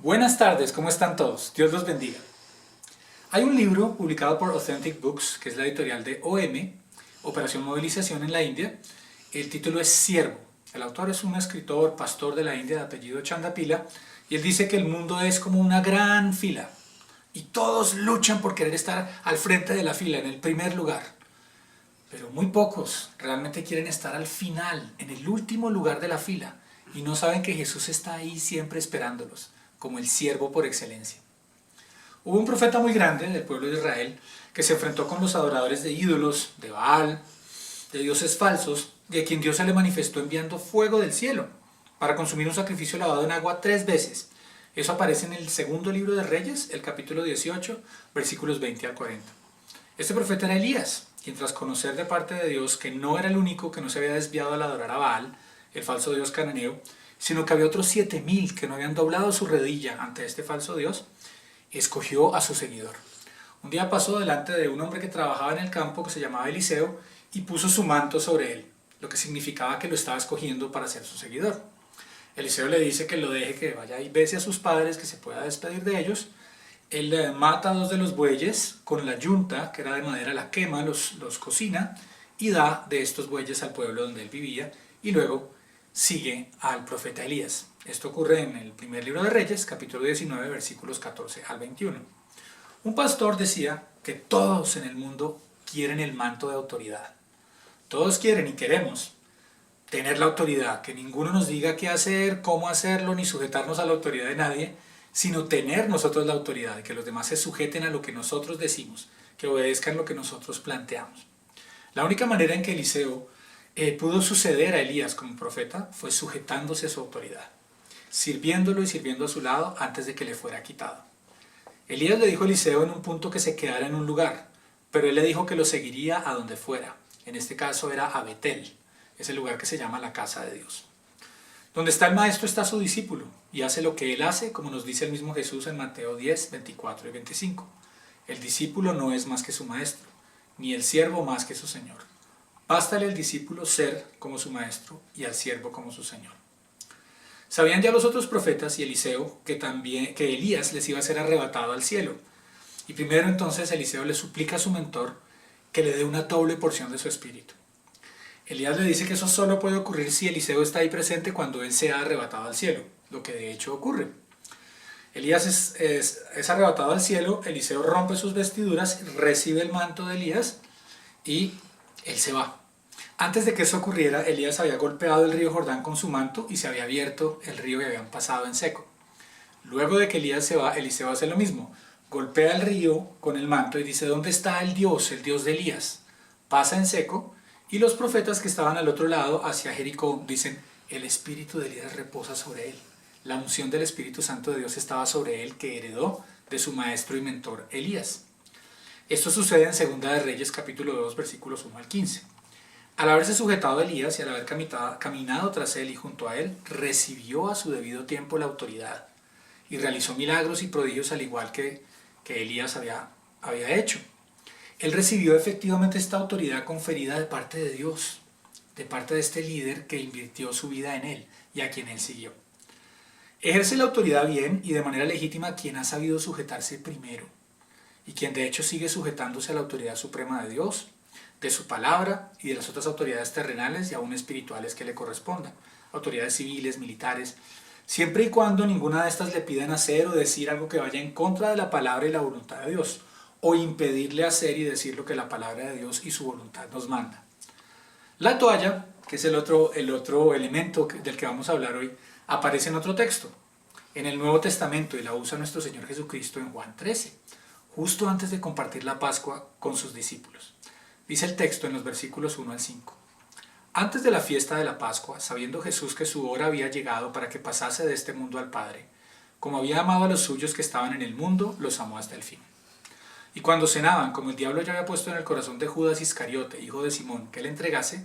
Buenas tardes, ¿cómo están todos? Dios los bendiga. Hay un libro publicado por Authentic Books, que es la editorial de OM, Operación Movilización en la India. El título es Siervo. El autor es un escritor, pastor de la India de apellido Chandapila, y él dice que el mundo es como una gran fila, y todos luchan por querer estar al frente de la fila, en el primer lugar. Pero muy pocos realmente quieren estar al final, en el último lugar de la fila, y no saben que Jesús está ahí siempre esperándolos, como el siervo por excelencia. Hubo un profeta muy grande del pueblo de Israel que se enfrentó con los adoradores de ídolos, de Baal, de dioses falsos, y a quien Dios se le manifestó enviando fuego del cielo para consumir un sacrificio lavado en agua 3 veces. Eso aparece en el segundo libro de Reyes, el capítulo 18, versículos 20 al 40. Este profeta era Elías, quien tras conocer de parte de Dios que no era el único que no se había desviado al adorar a Baal, el falso dios cananeo, sino que había otros 7000 que no habían doblado su rodilla ante este falso dios, escogió a su seguidor. Un día pasó delante de un hombre que trabajaba en el campo que se llamaba Eliseo y puso su manto sobre él, lo que significaba que lo estaba escogiendo para ser su seguidor. Eliseo le dice que lo deje, que vaya y bese a sus padres, que se pueda despedir de ellos. Él mata a 2 de los bueyes con la yunta, que era de madera, la quema, los cocina y da de estos bueyes al pueblo donde él vivía, y luego sigue al profeta Elías. Esto ocurre en el primer libro de Reyes, capítulo 19, versículos 14 al 21. Un pastor decía que todos en el mundo quieren el manto de autoridad. Todos quieren y queremos tener la autoridad, que ninguno nos diga qué hacer, cómo hacerlo, ni sujetarnos a la autoridad de nadie, sino tener nosotros la autoridad, que los demás se sujeten a lo que nosotros decimos, que obedezcan lo que nosotros planteamos. La única manera en que Eliseo pudo suceder a Elías como profeta fue sujetándose a su autoridad, sirviéndolo y sirviendo a su lado antes de que le fuera quitado. Elías le dijo a Eliseo en un punto que se quedara en un lugar, pero él le dijo que lo seguiría a donde fuera. En este caso era a Betel, es el lugar que se llama la casa de Dios. Donde está el maestro está su discípulo, y hace lo que él hace, como nos dice el mismo Jesús en Mateo 10, 24 y 25. El discípulo no es más que su maestro, ni el siervo más que su señor. Bástale al discípulo ser como su maestro y al siervo como su señor. Sabían ya los otros profetas y Eliseo que Elías les iba a ser arrebatado al cielo. Y primero entonces Eliseo le suplica a su mentor que le dé una doble porción de su espíritu. Elías le dice que eso solo puede ocurrir si Eliseo está ahí presente cuando él sea arrebatado al cielo, lo que de hecho ocurre. Elías es arrebatado al cielo, Eliseo rompe sus vestiduras, recibe el manto de Elías y él se va. Antes de que eso ocurriera, Elías había golpeado el río Jordán con su manto y se había abierto el río y habían pasado en seco. Luego de que Elías se va, Eliseo hace lo mismo. Golpea el río con el manto y dice: ¿dónde está el Dios de Elías? Pasa en seco y los profetas que estaban al otro lado, hacia Jericó, dicen: el espíritu de Elías reposa sobre él. La unción del Espíritu Santo de Dios estaba sobre él, que heredó de su maestro y mentor Elías. Esto sucede en 2 de Reyes capítulo 2 versículos 1 al 15. Al haberse sujetado a Elías y al haber caminado tras él y junto a él, recibió a su debido tiempo la autoridad y realizó milagros y prodigios al igual que Elías había hecho. Él recibió efectivamente esta autoridad conferida de parte de Dios, de parte de este líder que invirtió su vida en él y a quien él siguió. Ejerce la autoridad bien y de manera legítima quien ha sabido sujetarse primero y quien de hecho sigue sujetándose a la autoridad suprema de Dios, de su palabra y de las otras autoridades terrenales y aún espirituales que le correspondan, autoridades civiles, militares, siempre y cuando ninguna de estas le pidan hacer o decir algo que vaya en contra de la palabra y la voluntad de Dios, o impedirle hacer y decir lo que la palabra de Dios y su voluntad nos manda. La toalla, que es el otro elemento del que vamos a hablar hoy, aparece en otro texto, en el Nuevo Testamento, y la usa nuestro Señor Jesucristo en Juan 13, justo antes de compartir la Pascua con sus discípulos. Dice el texto en los versículos 1 al 5. Antes de la fiesta de la Pascua, sabiendo Jesús que su hora había llegado para que pasase de este mundo al Padre, como había amado a los suyos que estaban en el mundo, los amó hasta el fin. Y cuando cenaban, como el diablo ya había puesto en el corazón de Judas Iscariote, hijo de Simón, que le entregase,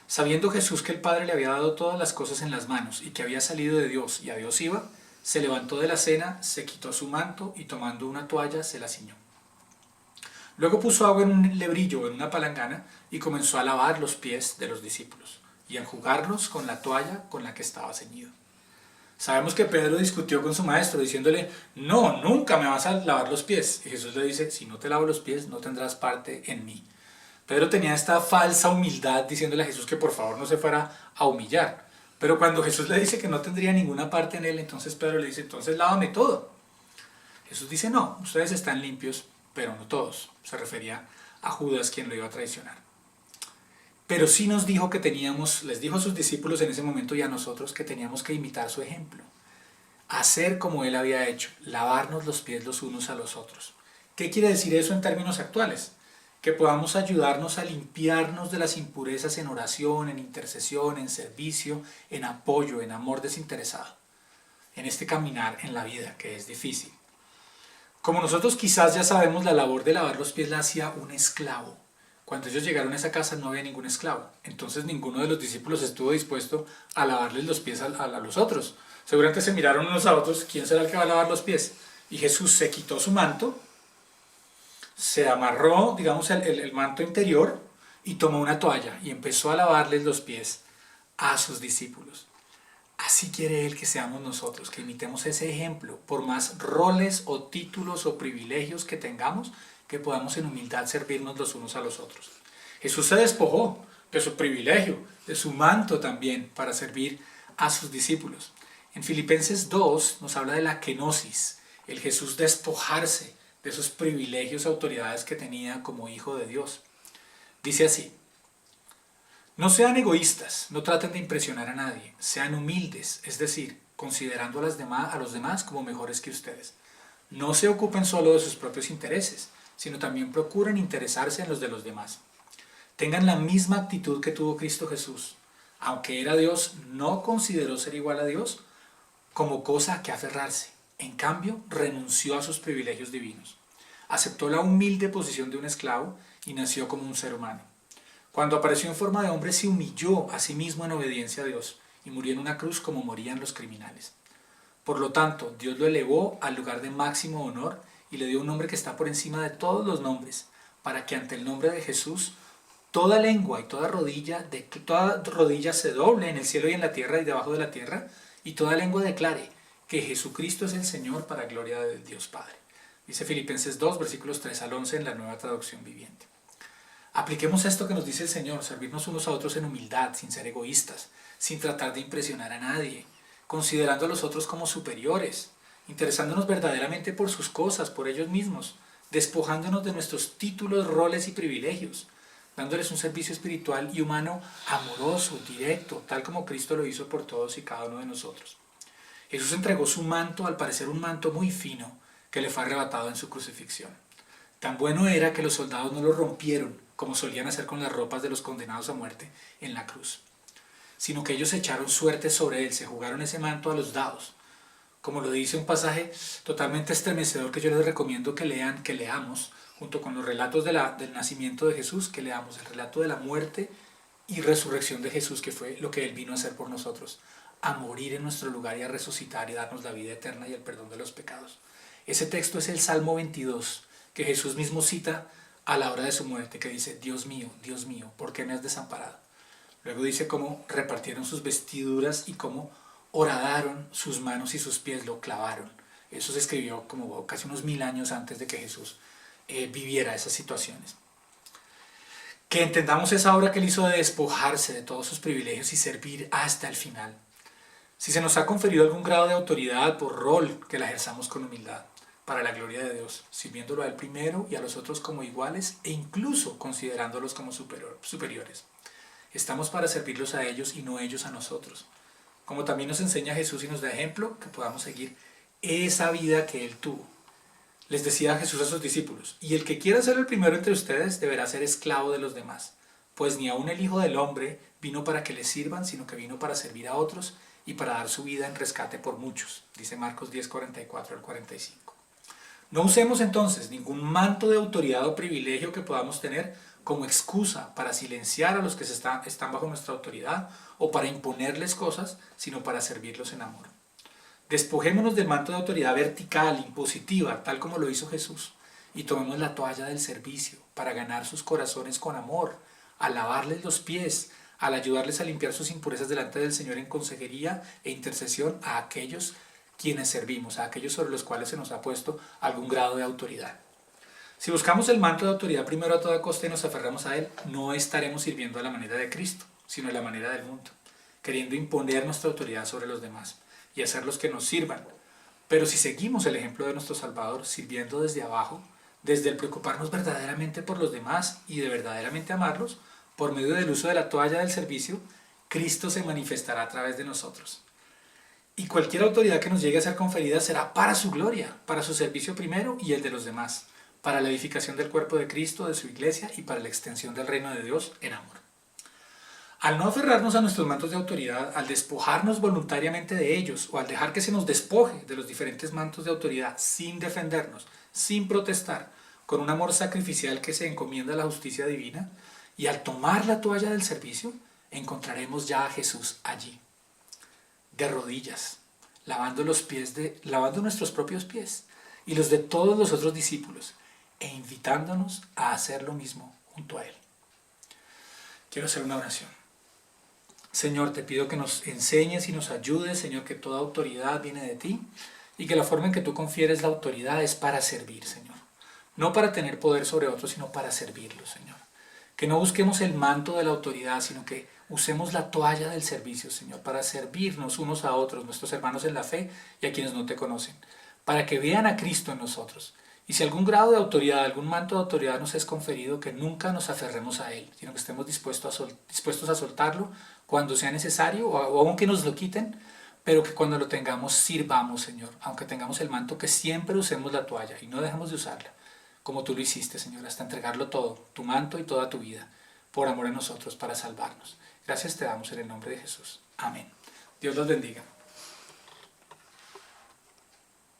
sabiendo Jesús que el Padre le había dado todas las cosas en las manos y que había salido de Dios y a Dios iba, se levantó de la cena, se quitó su manto y tomando una toalla se la ciñó. Luego puso agua en un lebrillo o en una palangana y comenzó a lavar los pies de los discípulos y a enjugarlos con la toalla con la que estaba ceñido. Sabemos que Pedro discutió con su maestro diciéndole, no, nunca me vas a lavar los pies. Y Jesús le dice, si no te lavo los pies, no tendrás parte en mí. Pedro tenía esta falsa humildad diciéndole a Jesús que por favor no se fuera a humillar. Pero cuando Jesús le dice que no tendría ninguna parte en él, entonces Pedro le dice, entonces lávame todo. Jesús dice, no, ustedes están limpios, pero no todos. Se refería a Judas, quien lo iba a traicionar. Pero sí nos dijo que teníamos, les dijo a sus discípulos en ese momento y a nosotros que teníamos que imitar su ejemplo. Hacer como él había hecho, lavarnos los pies los unos a los otros. ¿Qué quiere decir eso en términos actuales? Que podamos ayudarnos a limpiarnos de las impurezas en oración, en intercesión, en servicio, en apoyo, en amor desinteresado. En este caminar en la vida, que es difícil. Como nosotros quizás ya sabemos, la labor de lavar los pies la hacía un esclavo. Cuando ellos llegaron a esa casa no había ningún esclavo. Entonces ninguno de los discípulos estuvo dispuesto a lavarles los pies a los otros. Seguramente se miraron unos a otros, ¿quién será el que va a lavar los pies? Y Jesús se quitó su manto, se amarró, digamos, el manto interior y tomó una toalla y empezó a lavarles los pies a sus discípulos. Así quiere Él que seamos nosotros, que imitemos ese ejemplo, por más roles o títulos o privilegios que tengamos, que podamos en humildad servirnos los unos a los otros. Jesús se despojó de su privilegio, de su manto también, para servir a sus discípulos. En Filipenses 2 nos habla de la kenosis, el Jesús despojarse de esos privilegios y autoridades que tenía como hijo de Dios. Dice así, no sean egoístas, no traten de impresionar a nadie, sean humildes, es decir, considerando a los demás como mejores que ustedes. No se ocupen solo de sus propios intereses, sino también procuren interesarse en los de los demás. Tengan la misma actitud que tuvo Cristo Jesús. Aunque era Dios, no consideró ser igual a Dios como cosa a que aferrarse. En cambio, renunció a sus privilegios divinos. Aceptó la humilde posición de un esclavo y nació como un ser humano. Cuando apareció en forma de hombre, se humilló a sí mismo en obediencia a Dios y murió en una cruz como morían los criminales. Por lo tanto, Dios lo elevó al lugar de máximo honor y le dio un nombre que está por encima de todos los nombres, para que ante el nombre de Jesús toda lengua y toda rodilla se doble en el cielo y en la tierra y debajo de la tierra, y toda lengua declare que Jesucristo es el Señor para gloria de Dios Padre. Dice Filipenses 2, versículos 3 al 11 en la Nueva Traducción Viviente. Apliquemos esto que nos dice el Señor, servirnos unos a otros en humildad, sin ser egoístas, sin tratar de impresionar a nadie, considerando a los otros como superiores, interesándonos verdaderamente por sus cosas, por ellos mismos, despojándonos de nuestros títulos, roles y privilegios, dándoles un servicio espiritual y humano amoroso, directo, tal como Cristo lo hizo por todos y cada uno de nosotros. Jesús entregó su manto, al parecer un manto muy fino, que le fue arrebatado en su crucifixión. Tan bueno era que los soldados no lo rompieron, como solían hacer con las ropas de los condenados a muerte en la cruz, sino que ellos echaron suerte sobre él, se jugaron ese manto a los dados. Como lo dice un pasaje totalmente estremecedor que yo les recomiendo que leamos, junto con los relatos del nacimiento de Jesús, que leamos el relato de la muerte y resurrección de Jesús, que fue lo que Él vino a hacer por nosotros, a morir en nuestro lugar y a resucitar y darnos la vida eterna y el perdón de los pecados. Ese texto es el Salmo 22, que Jesús mismo cita a la hora de su muerte, que dice, Dios mío, ¿por qué me has desamparado? Luego dice cómo repartieron sus vestiduras y cómo horadaron sus manos y sus pies, lo clavaron. Eso se escribió como casi unos 1000 años antes de que Jesús viviera esas situaciones. Que entendamos esa obra que Él hizo de despojarse de todos sus privilegios y servir hasta el final. Si se nos ha conferido algún grado de autoridad por rol, que la ejerzamos con humildad, para la gloria de Dios, sirviéndolo a Él primero y a los otros como iguales e incluso considerándolos como superiores. Estamos para servirlos a ellos y no ellos a nosotros. Como también nos enseña Jesús y nos da ejemplo, que podamos seguir esa vida que Él tuvo. Les decía Jesús a sus discípulos, y el que quiera ser el primero entre ustedes deberá ser esclavo de los demás, pues ni aun el Hijo del Hombre vino para que le sirvan, sino que vino para servir a otros y para dar su vida en rescate por muchos, dice Marcos 10, 44 al 45. No usemos entonces ningún manto de autoridad o privilegio que podamos tener como excusa para silenciar a los que están bajo nuestra autoridad o para imponerles cosas, sino para servirlos en amor. Despojémonos del manto de autoridad vertical, impositiva, tal como lo hizo Jesús, y tomemos la toalla del servicio para ganar sus corazones con amor, a lavarles los pies, al ayudarles a limpiar sus impurezas delante del Señor en consejería e intercesión a aquellos quienes servimos, a aquellos sobre los cuales se nos ha puesto algún grado de autoridad. Si buscamos el manto de autoridad primero a toda costa y nos aferramos a él, no estaremos sirviendo a la manera de Cristo, sino a la manera del mundo, queriendo imponer nuestra autoridad sobre los demás y hacerlos que nos sirvan. Pero si seguimos el ejemplo de nuestro Salvador, sirviendo desde abajo, desde el preocuparnos verdaderamente por los demás y de verdaderamente amarlos, por medio del uso de la toalla del servicio, Cristo se manifestará a través de nosotros. Y cualquier autoridad que nos llegue a ser conferida será para su gloria, para su servicio primero y el de los demás, para la edificación del cuerpo de Cristo, de su iglesia y para la extensión del reino de Dios en amor. Al no aferrarnos a nuestros mantos de autoridad, al despojarnos voluntariamente de ellos o al dejar que se nos despoje de los diferentes mantos de autoridad sin defendernos, sin protestar, con un amor sacrificial que se encomienda a la justicia divina, y al tomar la toalla del servicio, encontraremos ya a Jesús allí, de rodillas, lavando nuestros propios pies y los de todos los otros discípulos, e invitándonos a hacer lo mismo junto a Él. Quiero hacer una oración. Señor, te pido que nos enseñes y nos ayudes, Señor, que toda autoridad viene de ti y que la forma en que tú confieres la autoridad es para servir, Señor. No para tener poder sobre otros, sino para servirlos, Señor. Que no busquemos el manto de la autoridad, sino que usemos la toalla del servicio, Señor, para servirnos unos a otros, nuestros hermanos en la fe y a quienes no te conocen, para que vean a Cristo en nosotros. Y si algún grado de autoridad, algún manto de autoridad nos es conferido, que nunca nos aferremos a él, sino que estemos dispuestos a soltarlo cuando sea necesario o aunque nos lo quiten, pero que cuando lo tengamos sirvamos, Señor. Aunque tengamos el manto, que siempre usemos la toalla y no dejemos de usarla, como tú lo hiciste, Señor, hasta entregarlo todo, tu manto y toda tu vida, por amor a nosotros, para salvarnos. Gracias te damos en el nombre de Jesús. Amén. Dios los bendiga.